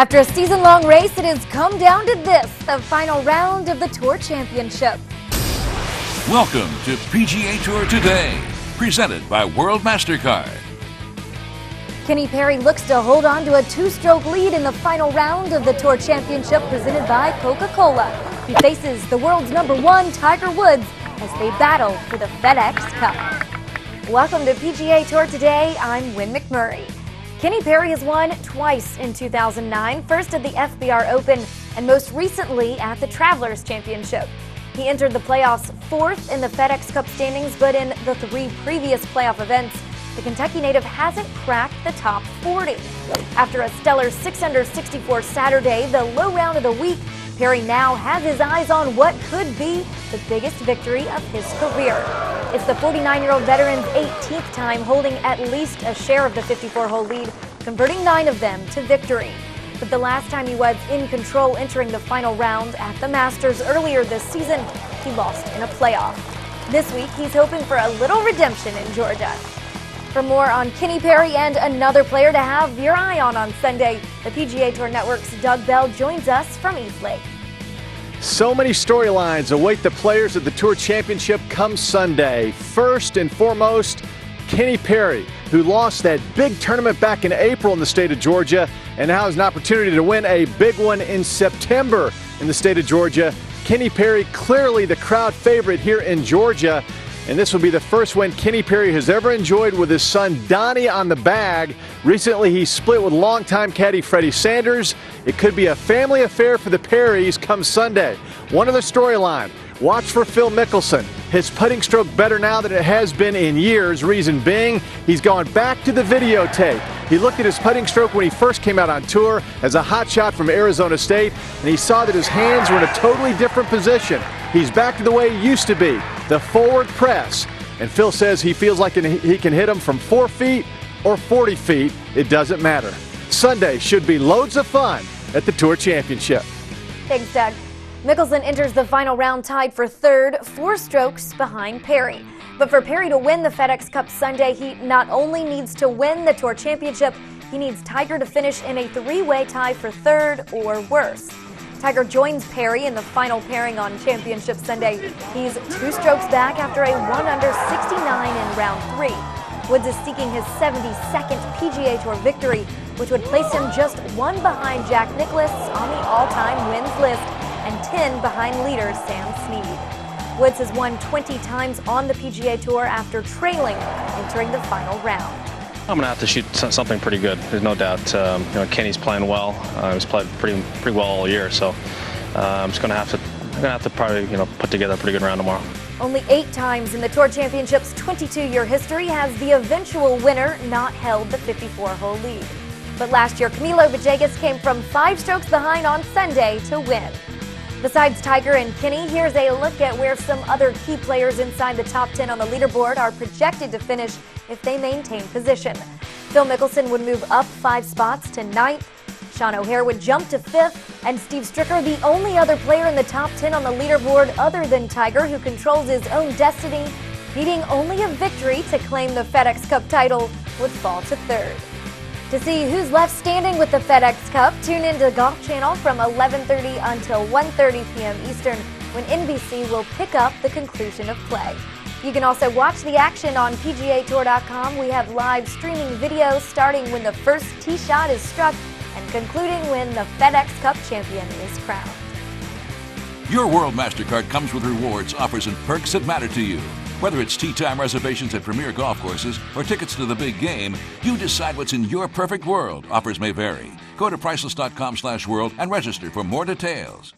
After a season-long race, it has come down to this, the final round of the Tour Championship. Welcome to PGA Tour Today, presented by World MasterCard. Kenny Perry looks to hold on to a two-stroke lead in the final round of the Tour Championship presented by Coca-Cola. He faces the world's #1 Tiger Woods as they battle for the FedEx Cup. Welcome to PGA Tour Today. I'm Win McMurry. Kenny Perry has won twice in 2009, first at the FBR Open and most recently at the Travelers Championship. He entered the playoffs fourth in the FedEx Cup standings, but in the three previous playoff events, the Kentucky native hasn't cracked the top 40. After a stellar 664 Saturday, the low round of the week, Perry now has his eyes on what could be the biggest victory of his career. It's the 49-year-old veteran's 18th time holding at least a share of the 54-hole lead, converting 9 of them to victory. But the last time he was in control entering the final round at the Masters earlier this season, he lost in a playoff. This week, he's hoping for a little redemption in Georgia. For more on Kenny Perry and another player to have your eye on Sunday, the PGA Tour Network's Doug Bell joins us from Eastlake. So many storylines await the players at the Tour Championship come Sunday. First and foremost, Kenny Perry, who lost that big tournament back in April in the state of Georgia and now has an opportunity to win a big one in September in the state of Georgia. Kenny Perry, clearly the crowd favorite here in Georgia. And this will be the first win Kenny Perry has ever enjoyed with his son Donnie on the bag. Recently, he split with longtime caddy Freddie Sanders. It could be a family affair for the Perrys come Sunday. One other storyline, watch for Phil Mickelson. His putting stroke better now than it has been in years. Reason being, he's gone back to the videotape. He looked at his putting stroke when he first came out on tour as a hotshot from Arizona State, and he saw that his hands were in a totally different position. He's back to the way he used to be, the forward press. And Phil says he feels like he can hit them from 4 feet or 40 feet. It doesn't matter. Sunday should be loads of fun at the Tour Championship. Thanks, Doug. Mickelson enters the final round tied for third, 4 strokes behind Perry. But for Perry to win the FedEx Cup Sunday, he not only needs to win the Tour Championship, he needs Tiger to finish in a 3-way tie for third or worse. Tiger joins Perry in the final pairing on Championship Sunday. He's 2 strokes back after a 1-under 69 in round 3. Woods is seeking his 72nd PGA Tour victory, which would place him just 1 behind Jack Nicklaus on the all-time wins list and 10 behind leader Sam Snead. Woods has won 20 times on the PGA Tour after trailing entering the final round. I'm going to have to shoot something pretty good. There's no doubt. Kenny's playing well. He's played pretty well all year, so I'm just going to have to probably put together a pretty good round tomorrow. Only 8 times in the Tour Championship's 22-year history has the eventual winner not held the 54-hole lead. But last year, Camilo Villegas came from 5 strokes behind on Sunday to win. Besides Tiger and Kenny, here's a look at where some other key players inside the top 10 on the leaderboard are projected to finish if they maintain position. Phil Mickelson would move up 5 spots to 9th. Sean O'Haire would jump to 5th. And Steve Stricker, the only other player in the top 10 on the leaderboard other than Tiger, who controls his own destiny, needing only a victory to claim the FedEx Cup title, would fall to 3rd. To see who's left standing with the FedEx Cup, tune in to Golf Channel from 11:30 until 1:30 p.m. Eastern, when NBC will pick up the conclusion of play. You can also watch the action on PGATour.com. We have live streaming videos starting when the first tee shot is struck and concluding when the FedEx Cup champion is crowned. Your World MasterCard comes with rewards, offers, and perks that matter to you. Whether it's tee time reservations at premier golf courses or tickets to the big game, you decide what's in your perfect world. Offers may vary. Go to priceless.com/world and register for more details.